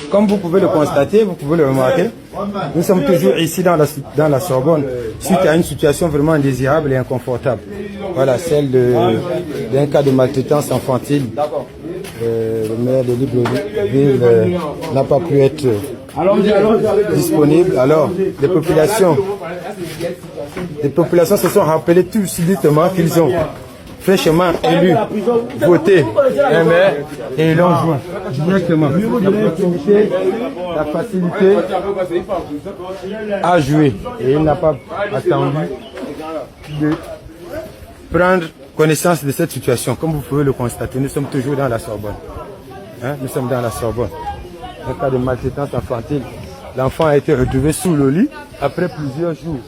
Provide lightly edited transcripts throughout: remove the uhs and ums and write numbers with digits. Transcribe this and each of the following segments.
Comme vous pouvez le constater, vous pouvez le remarquer, nous sommes toujours ici dans la Sorbonne, suite à une situation vraiment indésirable et inconfortable. Voilà, celle d'un cas de maltraitance infantile. Le maire de Libreville n'a pas pu être disponible. Alors, les populations se sont rappelées tout subitement qu'ils ont fraîchement élu, voté un maire et ils l'ont joint directement. La facilité à jouer et il n'a pas attendu de prendre connaissance de cette situation. Comme vous pouvez le constater, nous sommes toujours dans la Sorbonne. Nous sommes dans la Sorbonne. Un cas de maltraitance infantile. L'enfant a été retrouvé sous le lit après plusieurs jours.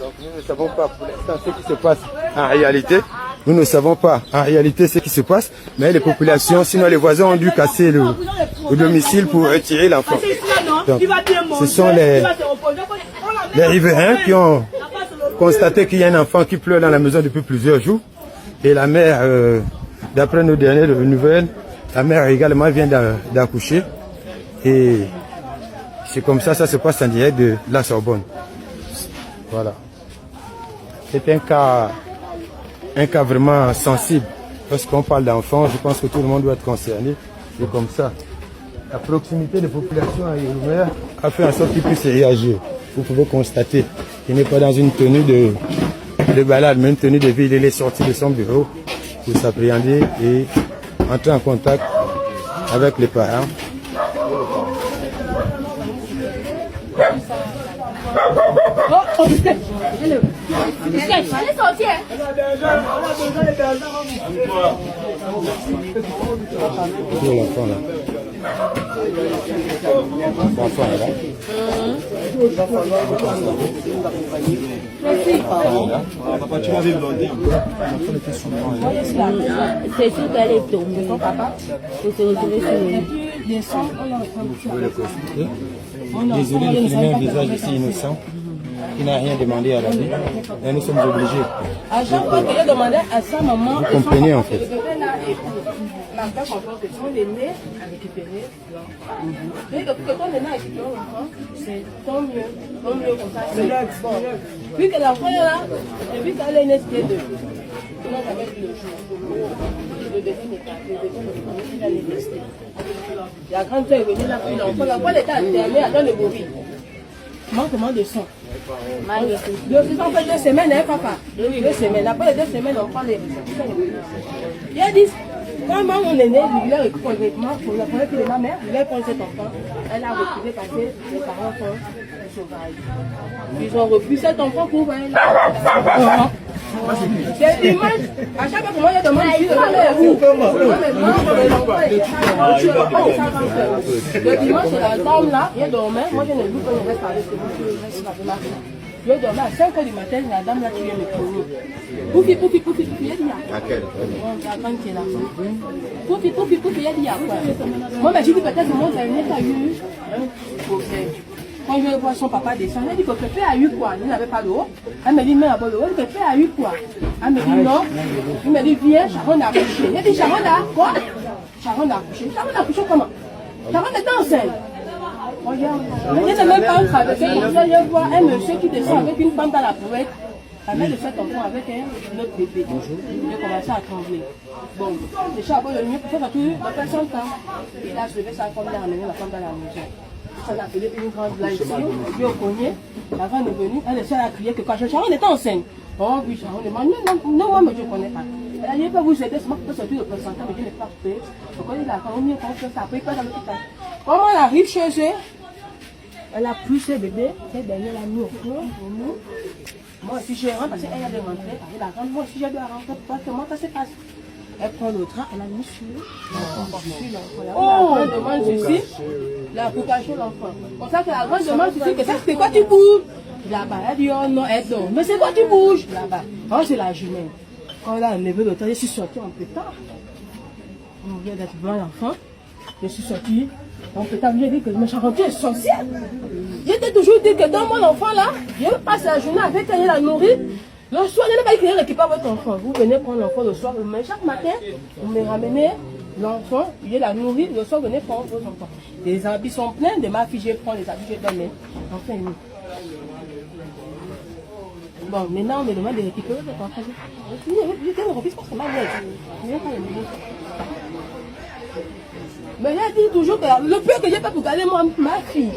Donc nous ne savons pas pour l'instant ce qui se passe en réalité. Nous ne savons pas en réalité ce qui se passe, mais les populations, sinon les voisins ont dû casser le domicile pour retirer l'enfant. Donc, ce sont les riverains qui ont constaté qu'il y a un enfant qui pleure dans la maison depuis plusieurs jours. Et la mère, d'après nos dernières nouvelles, la mère également vient d'accoucher. Et c'est comme ça se passe en direct de la Sorbonne. Voilà. C'est un cas vraiment sensible. Lorsqu'on parle d'enfants, je pense que tout le monde doit être concerné. C'est comme ça. La proximité des populations à Yeroumer a fait en sorte qu'ils puissent réagir. Vous pouvez constater qu'il n'est pas dans une tenue de balade, mais une tenue de ville. Il est sorti de son bureau pour s'appréhender et entrer en contact avec les parents. Allez sortir. L'enfant là. L'enfant est là. Papa, tu m'avais demandé. C'est sûr qu'elle est tombée. Papa, faut se retrouver sur le lit. Vous pouvez le constater. Désolé de filmer un visage ici innocent qui n'a rien demandé à la vie. Et nous sommes obligés. À chaque fois que je demandais à sa maman, vous comprenez en fait. Ma mère comprend que son aîné a récupéré l'enfant. Mais que quand l'aîné a récupéré l'enfant, c'est tant mieux comme ça. C'est bon. Puis que l'enfant est là, et puis qu'elle est née de deux. On a jamais vu le jour. Le bébé n'est pas le premier, il a les testés. La grande soeur est venue là, puis l'enfant, l'enfant était enterré dans le bourri. Manquement de sang. Ils ont fait 2 semaines, hein, papa. 2 semaines. Après les 2 semaines, on prend les. Il a dit, quand on est né, il a récupéré le vêtement pour la première fille de ma mère, il a pris cet enfant. Elle a refusé parce que les parents sont sauvages. Ils ont refusé cet enfant pour elle. C'est dimanche. À chaque fois que moi je demande si le dimanche, la dame là, il dormait. Moi je ne veux pas me rester avec lui. Je dormais à 5 h du matin, la dame là qui vient me tourner. Poufi, il a dit à quoi? La dame qui est là. Poufi, il a dit à quoi? Moi, j'ai dit peut-être que moi, ça n'est pas eu un procès. Quand je vois son papa descendre, elle dit que Pépé a eu quoi? Il n'avait pas d'eau. Elle me dit, mais à l'eau, Pépé a eu quoi? Elle me dit non. Il me dit, viens, Sharon a accouché. Elle dit, Sharon a quoi? Sharon a accouché. Sharon a accouché comment? Sharon était enceinte. Regarde. Elle n'est même pas traversée comme ça. Je vois un monsieur qui descend avec une femme dans la poubelle. La mère de cet enfant avec un autre bébé. J'ai commencé à trembler. Bon, le chat a beau le mieux pour faire tout, la personne quand il a levé sa femme, il a amené la femme dans la maison. On a appelé une grande là ici, lui au cogné, la femme est venue, elle a crié que quand Sharon était enceinte. Oh oui, Sharon demande, non, moi je ne connais pas. Elle a dit, je peux vous aider, c'est moi qui peux sortir le placenta, mais je n'ai pas fait. Donc il a quand même qu'on fait ça, après il passe à l'hôpital. Comment elle arrive chez eux, elle a pris ses bébés, ses derniers l'a mis au fond, pour nous. Moi aussi je rentre parce qu'elle a de rentrer, avec la grande, moi aussi je dois rentrer, parce que moi ça se passe. Elle prend le train, elle a mis sur l'enfant. Oh, la grande demande ceci, la provocation de l'enfant. Comme ça que la grande demande ceci, que ça c'est quoi tu bouges? Là-bas, elle dit oh non, elle dort. Mais c'est quoi tu bouges? Là-bas. Oh, c'est la jumelle. Quand elle a enlevé le train, je suis sortie en pétard. On vient d'être devant l'enfant. Je suis sortie en pétard. Je dit que je me suis rentrée essentielle. J'étais toujours dit que dans mon enfant là, je passe la journée avec elle, la nourrir. Le soir, je n'ai pas dit qu'il récupère votre enfant. Vous venez prendre l'enfant le soir, mais chaque matin, vous me ramenez L'enfant, je la nourris, le soir, venez prendre vos enfants. Les habits sont pleins, de ma fille, je prends les habits, je donne. Enfin, nous. Bon, maintenant, on me demande de récupérer les enfants. Je te le refuse parce que ma mère, mais il a dit toujours que le peu que j'ai fait pour garder moi, ma fille,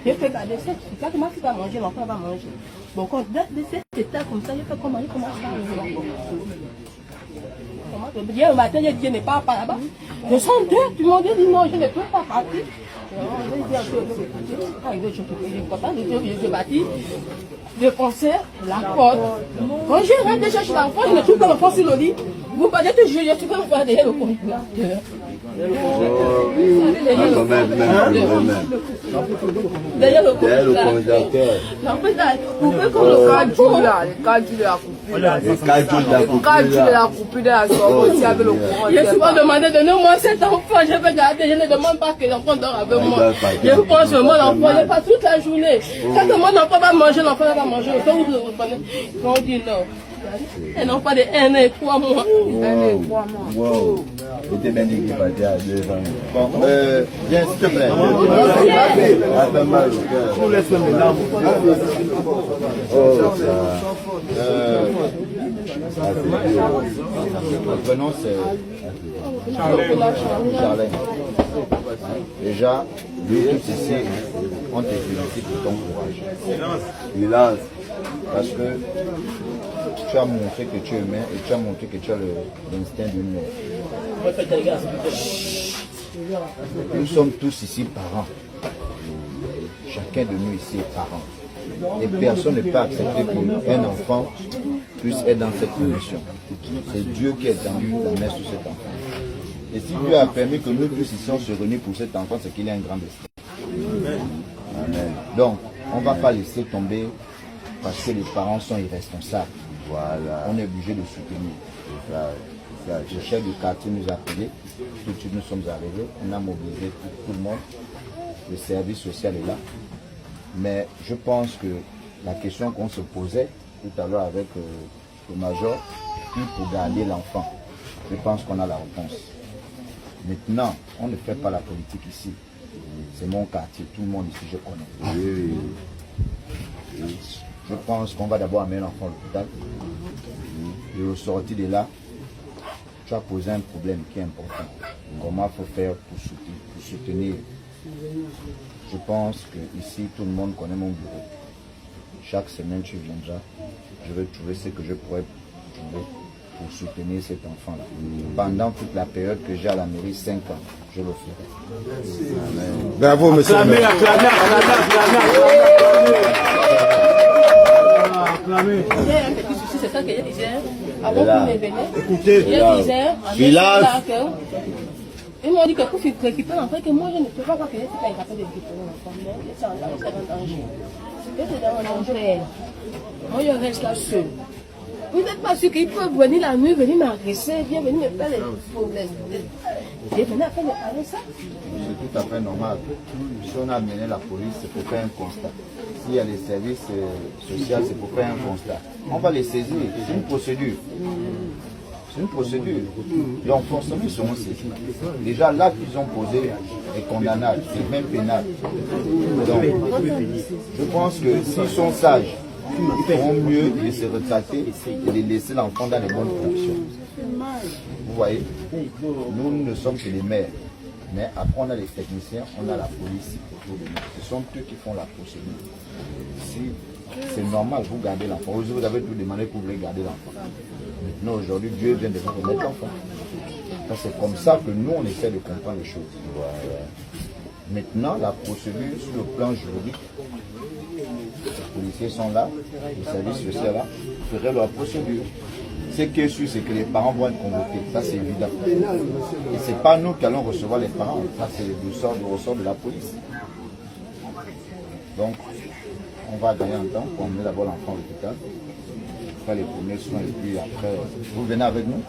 j'ai fait garder cette fille. Quand ma fille va manger, l'enfant va manger. Bon, quand date de cet état comme ça, j'ai fait comment, comment ça va. Hier au matin, j'ai dit, je n'ai pas là-bas. Je sens deux, tout le monde dit non, je ne peux pas partir. Je bâtis le concert, la porte. Quand je rentre chercher l'enfant, je ne trouve pas l'enfant sur le lit. Vous parlez de jeu, je suis pas l'enfant derrière le congélateur. Derrière le congélateur. Vous pouvez comme le cadre là, les cadres de la coupure. Les cadres de la coupure de la soirée aussi avec le courant. Je suis pas demandé de nous, moi cet enfant, je vais garder, je ne demande pas que l'enfant dort avec moi. Je prends sur mon enfant, je passe toute la journée. Quand mon enfant va manger, l'enfant va manger. Quand vous le reprenez, on dit non. Un enfant de 1 an et 3 mois. 1 an et 3 mois. Wow. C'était bien équipé à 2 ans. Bon, viens s'il te plaît. Attends mal au cœur. Nous laissons les larmes. Oh, ça. Votre nom c'est Charlène. Déjà, lui, tous ici, on te félicite pour ton courage. Silence. Parce que tu as montré que tu es humain et tu as montré que tu as l'instinct d'une mère. Nous sommes tous ici parents. Chacun de nous ici est parent. Et personne ne peut accepter qu'un enfant puisse être dans cette condition. C'est Dieu qui a tendu la main sur cet enfant. Et si Dieu a permis que nous tous ici on se réunissent pour cet enfant, c'est qu'il y a un grand destin. Amen. Donc, on ne va pas laisser tomber parce que les parents sont irresponsables. Voilà. On est obligé de soutenir. Le chef du quartier nous a appelé. Tout de suite nous sommes arrivés. On a mobilisé tout le monde. Le service social est là. Mais je pense que la question qu'on se posait tout à l'heure avec le major, qui pour garder l'enfant, je pense qu'on a la réponse. Maintenant, on ne fait pas la politique ici. C'est mon quartier, tout le monde ici, je connais. Oui. Je pense qu'on va d'abord amener l'enfant à l'hôpital. Et au sortir de là, tu as posé un problème qui est important. Comment il faut faire pour soutenir. Je pense que ici, tout le monde connaît mon bureau. Chaque semaine, tu viendras. Je vais trouver ce que je pourrais trouver pour soutenir cet enfant-là. Pendant toute la période que j'ai à la mairie, 5 ans, je le ferai. Amen. Bravo, monsieur. Acclamez. C'est ça que je disais avant qu'on me venait. Écoutez, ils m'ont dit que pour récupérer l'enfant, que moi je ne peux pas voir que je ne suis pas capable de récupérer l'enfant. C'est en danger. C'est dans un danger. Moi je reste là seul. Vous n'êtes pas sûr qu'il peut venir la nuit, venir m'agresser, bien venir me faire des problèmes. J'ai venu à faire ça. C'est tout à fait normal. Si on a amené la police, c'est pour faire un constat. S'il y a les services sociaux, c'est pour faire un constat. On va les saisir. C'est une procédure. C'est une procédure. Donc forcément, ils seront saisis. Déjà, l'acte qu'ils ont posé est condamnable. C'est même pénal. Donc, je pense que s'ils sont sages, ils feront mieux de se retracter et de laisser l'enfant dans les bonnes conditions. Vous voyez, nous ne sommes que les maires. Mais après, on a les techniciens, on a la police. Ce sont eux qui font la procédure. Si c'est normal, vous gardez l'enfant. Vous avez tout demandé que vous voulez garder l'enfant. Maintenant, aujourd'hui, Dieu vient de vous remettre l'enfant. C'est comme ça que nous, on essaie de comprendre les choses. Voilà. Maintenant, la procédure sur le plan juridique, les policiers sont là, les services sociaux là, feraient leur procédure. Ce qui est sûr, c'est que les parents vont être convoqués. Ça, c'est évident. Et ce n'est pas nous qui allons recevoir les parents. Ça, c'est le ressort de la police. Donc, on va gagner un temps pour emmener d'abord l'enfant à l'hôpital, faire les premiers soins et puis après, vous venez avec nous.